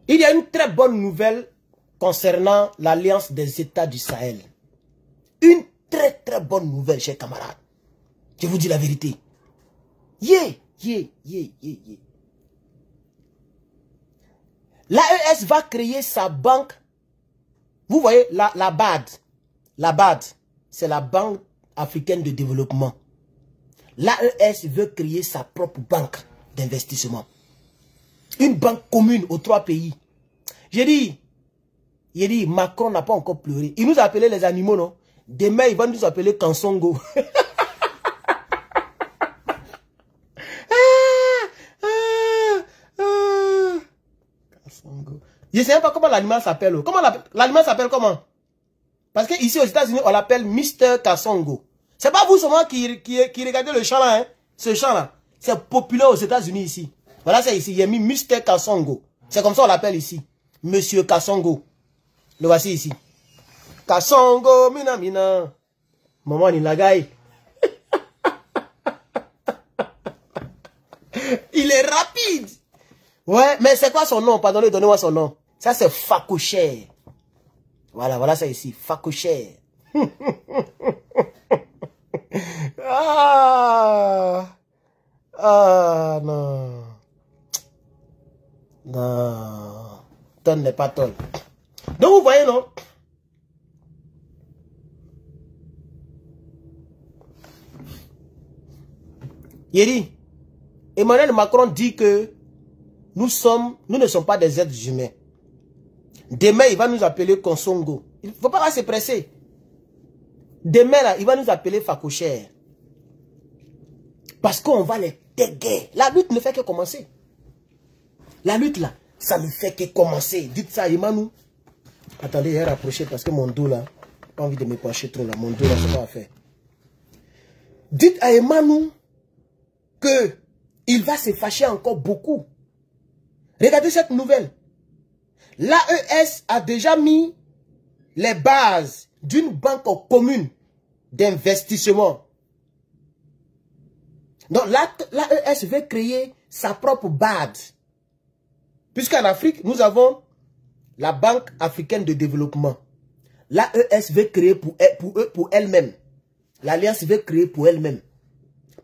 Il y a une très bonne nouvelle concernant l'Alliance des États du Sahel. Une très très bonne nouvelle, chers camarades. Je vous dis la vérité. L'AES va créer sa banque. Vous voyez, la BAD. La BAD, c'est la Banque africaine de développement. L'AES veut créer sa propre banque d'investissement. Une banque commune aux 3 pays. J'ai dit, Macron n'a pas encore pleuré. Il nous a appelé les animaux, non? Demain, il va nous appeler Kansongo. Je ne sais pas comment l'animal s'appelle. Comment l'animal s'appelle comment? Parce que ici aux États-Unis, on l'appelle Mr. Kassongo. C'est pas vous seulement qui regardez le chant là, hein? Ce chant là. C'est populaire aux États-Unis ici. Voilà, c'est ici. Il y a mis Mr. Kassongo. C'est comme ça on l'appelle ici. Monsieur Kassongo. Le voici ici. Kassongo, mina mina. Maman ni lagaï. Il est rapide. Ouais, mais c'est quoi son nom? Pardonnez, donnez-moi son nom. Ça, c'est Fakoucher. Voilà ça ici. Fakoucher. Non. Non. Ton n'est pas ton. Donc, vous voyez, non? Yeri, Emmanuel Macron dit que nous ne sommes pas des êtres humains. Demain, il va nous appeler Konsongo. Il ne faut pas se presser. Demain, là, il va nous appeler Fakoucher. Parce qu'on va les déguer. La lutte ne fait que commencer. La lutte, là, ça ne fait que commencer. Dites ça à Emmanuel. Attendez, il est rapproché parce que mon dos, là, pas envie de me pencher trop, là. Mon dos, là, c'est pas à faire. Dites à Emmanuel que il va se fâcher encore beaucoup. Regardez cette nouvelle. L'AES a déjà mis les bases d'une banque commune d'investissement. Donc l'AES veut créer sa propre BAD. Puisqu'en Afrique, nous avons la Banque africaine de développement. L'AES veut créer pour elle-même. L'Alliance veut créer pour elle-même.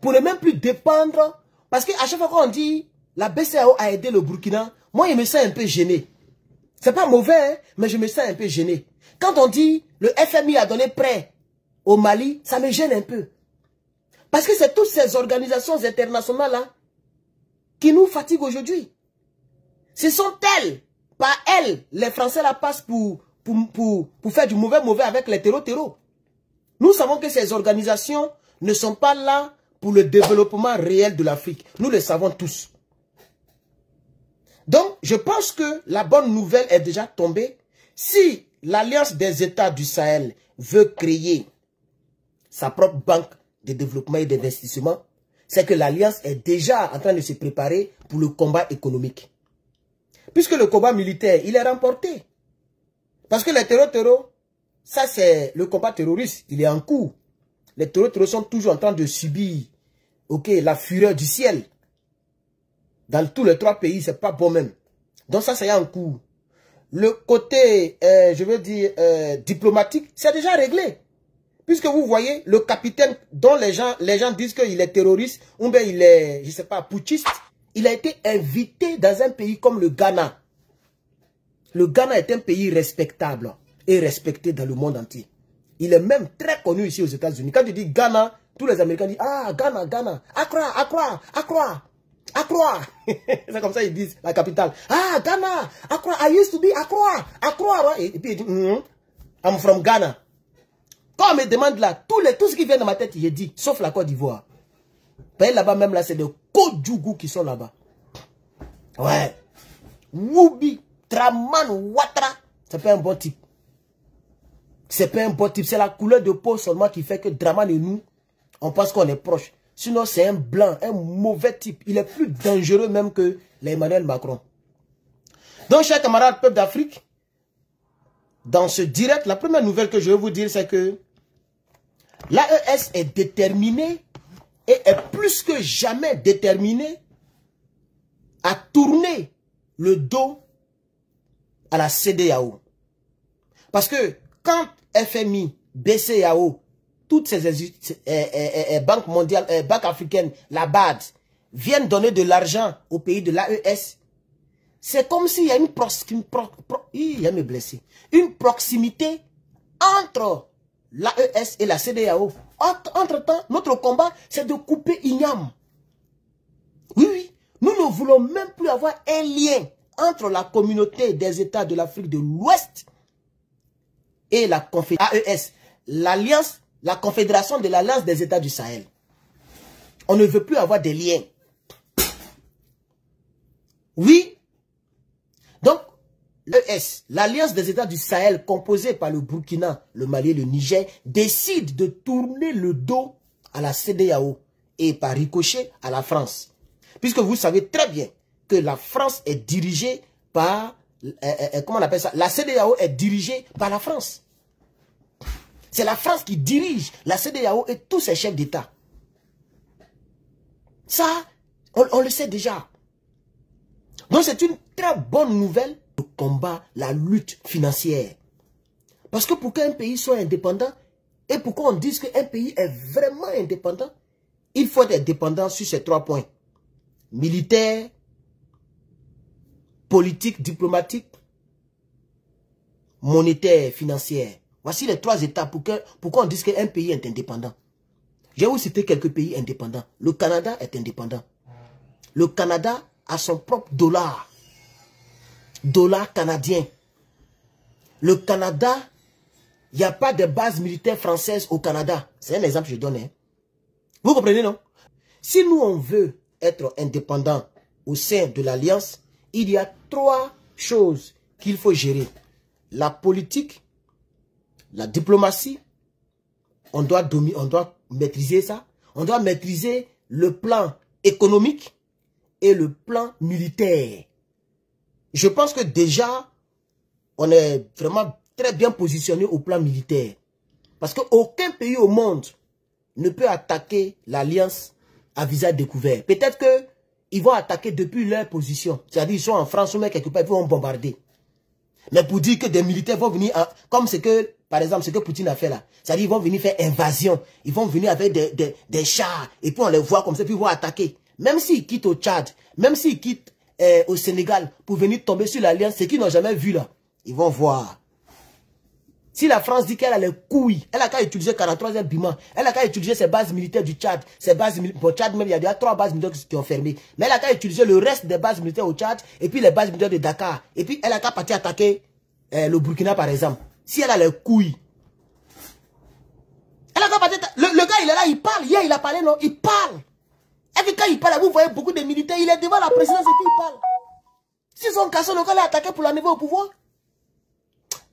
Pour ne même plus dépendre. Parce qu'à chaque fois qu'on dit la BCAO a aidé le Burkina, moi je me sens un peu gêné. C'est pas mauvais, hein, mais je me sens un peu gêné. Quand on dit le FMI a donné prêt au Mali, ça me gêne un peu. Parce que c'est toutes ces organisations internationales-là qui nous fatiguent aujourd'hui. Ce sont elles, pas elles, les Français la passent pour faire du mauvais avec les terreaux. Nous savons que ces organisations ne sont pas là pour le développement réel de l'Afrique. Nous le savons tous. Donc, je pense que la bonne nouvelle est déjà tombée. Si l'Alliance des États du Sahel veut créer sa propre banque de développement et d'investissement, c'est que l'Alliance est déjà en train de se préparer pour le combat économique. Puisque le combat militaire, il est remporté. Parce que les terreaux, ça c'est le combat terroriste, il est en cours. Les terreaux sont toujours en train de subir la fureur du ciel. Dans tous les 3 pays, c'est pas bon même. Donc ça, c'est en cours. Le côté, je veux dire, diplomatique, c'est déjà réglé. Puisque vous voyez, le capitaine dont les gens disent qu'il est terroriste, ou bien il est, je sais pas, putschiste, il a été invité dans un pays comme le Ghana. Le Ghana est un pays respectable et respecté dans le monde entier. Il est même très connu ici aux États-Unis. Quand tu dis Ghana, tous les Américains disent, ah, Ghana, Accra. C'est comme ça ils disent, la capitale. Ah, Ghana, Accra, I used to be Accra. Et puis il dit, I'm from Ghana. Quand on me demande là, tout ce qui vient dans ma tête, il est dit, sauf la Côte d'Ivoire. Là-bas même, là, c'est des Kodjougou qui sont là-bas. Ouais. Woubi, Draman, Ouattara, c'est pas un bon type. C'est pas un bon type, c'est la couleur de peau seulement qui fait que Draman et nous, on pense qu'on est proches. Sinon, c'est un blanc, un mauvais type. Il est plus dangereux même que l'Emmanuel Macron. Donc, chers camarades peuple d'Afrique, dans ce direct, la première nouvelle que je vais vous dire, c'est que l'AES est déterminée et est plus que jamais déterminée à tourner le dos à la CEDEAO. Parce que quand FMI, BCEAO, toutes ces banques mondiales, banques africaines, la BAD, viennent donner de l'argent au pays de l'AES, c'est comme s'il y a une proximité entre l'AES et la CEDEAO. Entre-temps, notre combat, c'est de couper Ignam. Oui, oui. Nous ne voulons même plus avoir un lien entre la communauté des États de l'Afrique de l'Ouest et la AES, l'alliance, la confédération de l'Alliance des États du Sahel. On ne veut plus avoir des liens. Oui. Donc, l'AES, l'Alliance des États du Sahel, composée par le Burkina, le Mali et le Niger, décide de tourner le dos à la CEDEAO et par ricochet à la France. Puisque vous savez très bien que la France est dirigée par, comment on appelle ça? La CEDEAO est dirigée par la France. C'est la France qui dirige la CEDEAO et tous ses chefs d'État. Ça, on le sait déjà. Donc c'est une très bonne nouvelle, le combat, la lutte financière. Parce que pour qu'un pays soit indépendant, et pour qu'on dise qu'un pays est vraiment indépendant, il faut être indépendant sur ces 3 points. Militaire, politique, diplomatique, monétaire, financière. Voici les 3 étapes pour qu'on dise qu'un pays est indépendant. Je vais vous citer quelques pays indépendants. Le Canada est indépendant. Le Canada a son propre dollar. Dollar canadien. Le Canada, il n'y a pas de base militaire française au Canada. C'est un exemple que je donne. Hein. Vous comprenez, non? Si nous, on veut être indépendant au sein de l'Alliance, il y a 3 choses qu'il faut gérer. La politique, la diplomatie, on doit maîtriser ça. On doit maîtriser le plan économique et le plan militaire. Je pense que déjà, on est vraiment très bien positionné au plan militaire. Parce qu'aucun pays au monde ne peut attaquer l'Alliance à visage découvert. Peut-être qu'ils vont attaquer depuis leur position. C'est-à-dire qu'ils sont en France ou même quelque part, ils vont bombarder. Mais pour dire que des militaires vont venir, comme c'est que, par exemple, ce que Poutine a fait là. C'est-à-dire qu'ils vont venir faire invasion. Ils vont venir avec des chars. Et puis on les voit comme ça, puis ils vont attaquer. Même s'ils quittent au Tchad, même s'ils quittent au Sénégal pour venir tomber sur l'Alliance, ceux qui n'ont jamais vu là, ils vont voir. Si la France dit qu'elle a les couilles, elle a qu'à utiliser 43e Bima, elle a qu'à utiliser ses bases militaires du Tchad, ses bases militaires, au Tchad même, il y a déjà 3 bases militaires qui ont fermé. Mais elle a qu'à utiliser le reste des bases militaires au Tchad, et puis les bases militaires de Dakar. Et puis elle a qu'à partir attaquer le Burkina par exemple. Si elle a les couilles. Elle a qu'à partir, le gars il est là, il parle, hier il a parlé, non, il parle. Et puis quand il parle, vous voyez beaucoup de militaires, il est devant la présidence et puis il parle. S'ils sont cassés, le gars l'a attaqué pour l'arriver au pouvoir.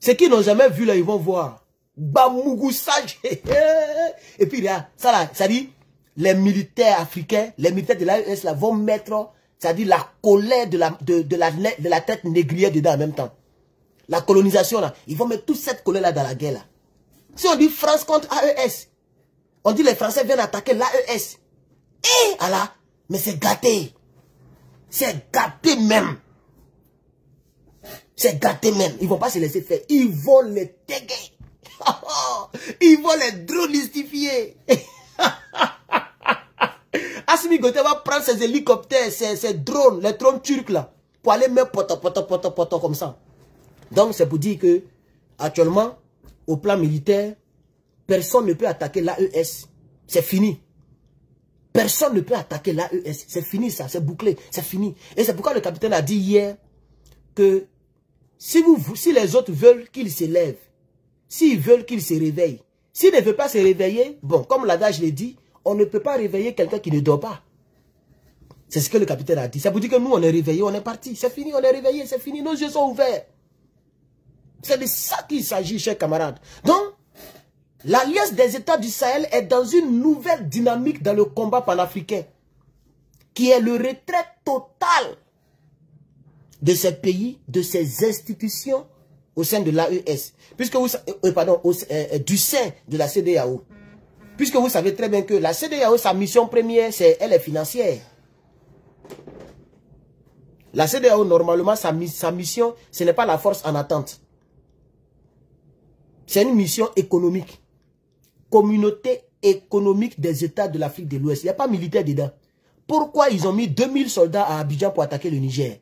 Ceux qui n'ont jamais vu là, ils vont voir. Bamougou sage. Et puis là, ça là, ça dit, les militaires africains, les militaires de l'AES là vont mettre, ça dit la colère de la tête négrière dedans en même temps. La colonisation là, ils vont mettre toute cette colère là dans la guerre là. Si on dit France contre AES, on dit les Français viennent attaquer l'AES. Eh, Allah, mais c'est gâté. C'est gâté même. C'est gâté même. Ils ne vont pas se laisser faire. Ils vont les téguer. Ils vont les dronistifier. Assimi Goïta va prendre ses hélicoptères, ses drones, les drones turcs là, pour aller mettre poto comme ça. Donc c'est pour dire que, actuellement, au plan militaire, personne ne peut attaquer l'AES. C'est fini. Personne ne peut attaquer l'AES. C'est fini ça, c'est bouclé, c'est fini. Et c'est pourquoi le capitaine a dit hier que si les autres veulent qu'ils se lèvent, s'ils veulent qu'ils se réveillent, s'ils ne veulent pas se réveiller, bon, comme l'adage le dit, on ne peut pas réveiller quelqu'un qui ne dort pas. C'est ce que le capitaine a dit. Ça veut dire que nous, on est réveillés, on est parti. C'est fini, on est réveillés, c'est fini, nos yeux sont ouverts. C'est de ça qu'il s'agit, chers camarades. Donc, l'Alliance des États du Sahel est dans une nouvelle dynamique dans le combat panafricain, qui est le retrait total de ces pays, de ces institutions au sein de l'AES, puisque vous, du sein de la CEDEAO. Puisque vous savez très bien que la CEDEAO, sa mission première, elle est financière. La CEDEAO, normalement, sa mission, ce n'est pas la force en attente. C'est une mission économique. Communauté économique des États de l'Afrique de l'Ouest. Il n'y a pas militaire dedans. Pourquoi ils ont mis 2000 soldats à Abidjan pour attaquer le Niger?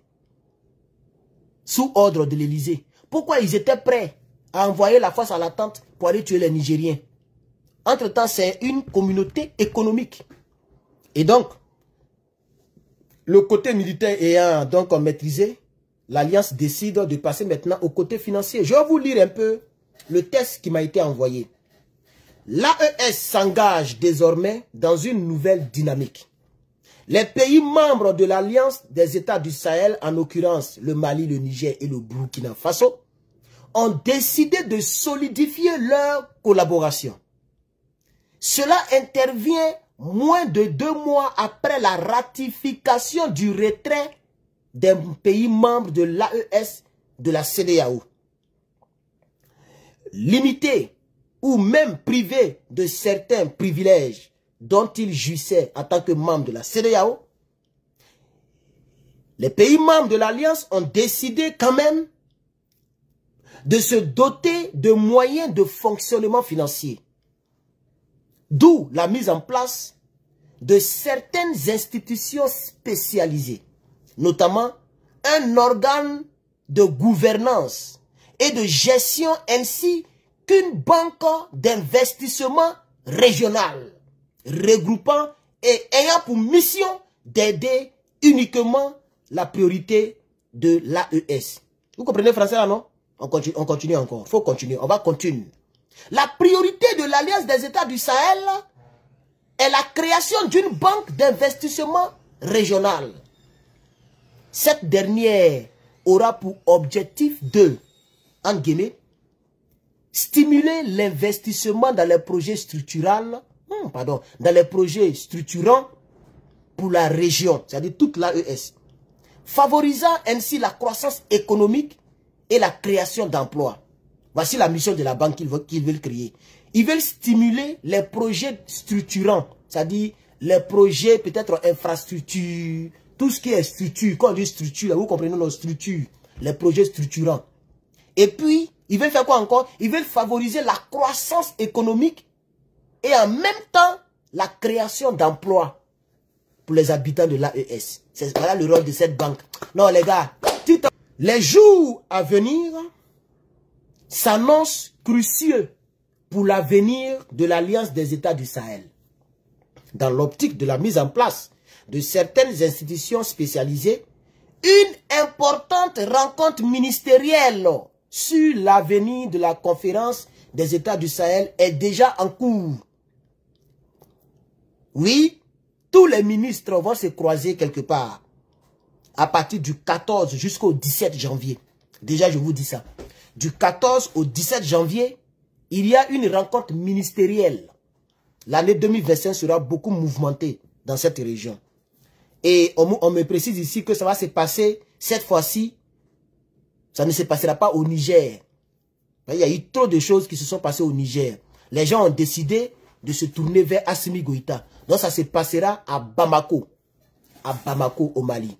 Sous ordre de l'Élysée. Pourquoi ils étaient prêts à envoyer la force en attente pour aller tuer les Nigériens? Entre-temps, c'est une communauté économique. Et donc, le côté militaire ayant donc maîtrisé, l'Alliance décide de passer maintenant au côté financier. Je vais vous lire un peu le texte qui m'a été envoyé. L'AES s'engage désormais dans une nouvelle dynamique. Les pays membres de l'Alliance des États du Sahel, en l'occurrence le Mali, le Niger et le Burkina Faso, ont décidé de solidifier leur collaboration. Cela intervient moins de 2 mois après la ratification du retrait des pays membres de l'AES de la CEDEAO. Limité ou même privé de certains privilèges dont ils jouissaient en tant que membres de la CEDEAO, les pays membres de l'Alliance ont décidé quand même de se doter de moyens de fonctionnement financier. D'où la mise en place de certaines institutions spécialisées, notamment un organe de gouvernance et de gestion ainsi qu'une banque d'investissement régionale, regroupant et ayant pour mission d'aider uniquement la priorité de l'AES. Vous comprenez français là, non? On continue encore. Il faut continuer. On va continuer. La priorité de l'Alliance des États du Sahel est la création d'une banque d'investissement régionale. Cette dernière aura pour objectif de, en guillemets, stimuler l'investissement dans les projets structurants, dans les projets structurants pour la région, c'est-à-dire toute l'AES, favorisant ainsi la croissance économique et la création d'emplois. Voici la mission de la banque qu'ils veulent créer. Ils veulent stimuler les projets structurants, c'est-à-dire les projets peut-être infrastructure, tout ce qui est structure. Quand on dit structure, vous comprenez nos structures, les projets structurants. Et puis, ils veulent faire quoi encore? Ils veulent favoriser la croissance économique et en même temps la création d'emplois pour les habitants de l'AES. Voilà le rôle de cette banque. Non les gars, les jours à venir s'annoncent cruciaux pour l'avenir de l'Alliance des États du Sahel. Dans l'optique de la mise en place de certaines institutions spécialisées, une importante rencontre ministérielle sur l'avenir de la conférence des États du Sahel est déjà en cours. Oui, tous les ministres vont se croiser quelque part à partir du 14 jusqu'au 17 janvier. Déjà, je vous dis ça. Du 14 au 17 janvier, il y a une rencontre ministérielle. L'année 2025 sera beaucoup mouvementée dans cette région. Et on me précise ici que ça va se passer, cette fois-ci, ça ne se passera pas au Niger. Il y a eu trop de choses qui se sont passées au Niger. Les gens ont décidé de se tourner vers Assimi Goïta. Donc ça se passera à Bamako au Mali.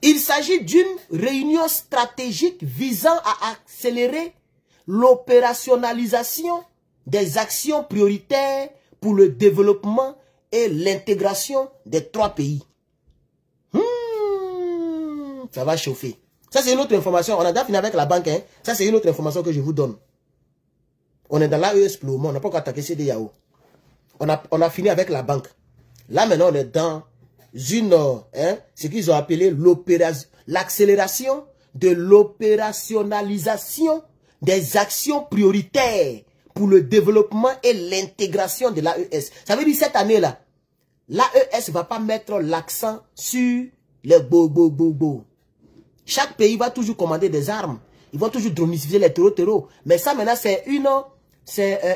Il s'agit d'une réunion stratégique visant à accélérer l'opérationnalisation des actions prioritaires pour le développement et l'intégration des 3 pays. Ça va chauffer. Ça, c'est une autre information. On a déjà fini avec la banque. Hein. Ça, c'est une autre information que je vous donne. On est dans l'AES pour le moment. On n'a pas encore attaqué CEDEAO. On a fini avec la banque. Là, maintenant, on est dans une, ce qu'ils ont appelé l'accélération de l'opérationnalisation des actions prioritaires pour le développement et l'intégration de l'AES. Ça veut dire cette année-là, l'AES ne va pas mettre l'accent sur les bo. Chaque pays va toujours commander des armes. Ils vont toujours droniciser les terreaux. Mais ça, maintenant, c'est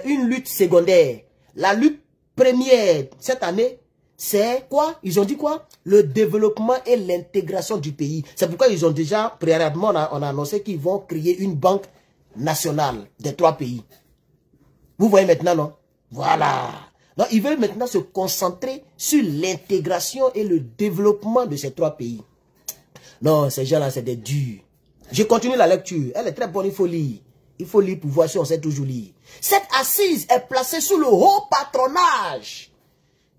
une lutte secondaire. La lutte première, cette année, c'est quoi? Ils ont dit quoi? Le développement et l'intégration du pays. C'est pourquoi ils ont déjà, préalablement, on a annoncé qu'ils vont créer une banque nationale des 3 pays. Vous voyez maintenant, non? Voilà. Donc, ils veulent maintenant se concentrer sur l'intégration et le développement de ces 3 pays. Non, ces gens-là, c'est des durs. Je continue la lecture. Elle est très bonne, il faut lire. Il faut lire pour voir si on sait toujours lire. Cette assise est placée sous le haut patronage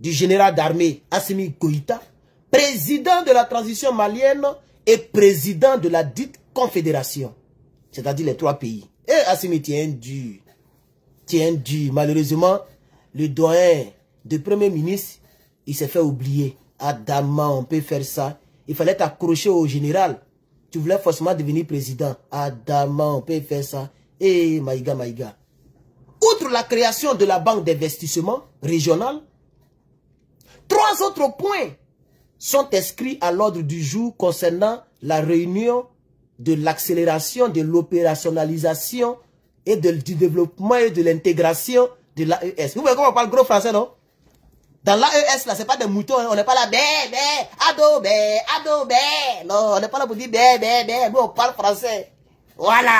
du général d'armée Assimi Goïta, président de la transition malienne et président de la dite confédération. C'est-à-dire les 3 pays. Et Assimi, tiens dur. Tiens dur. Malheureusement, le doyen de premier ministre, il s'est fait oublier. Adama, on peut faire ça. Il fallait t'accrocher au général. Tu voulais forcément devenir président. Adama, on peut faire ça. Eh, maïga, maïga. Outre la création de la banque d'investissement régionale, 3 autres points sont inscrits à l'ordre du jour concernant la réunion de l'accélération de l'opérationnalisation et du développement et de l'intégration de l'AES. Vous voyez comment on parle gros français, non? Dans l'AES, là, c'est pas des moutons, hein. On n'est pas là, bé, ado, bé. Non, on n'est pas là pour dire bé. Nous, on parle français. Voilà.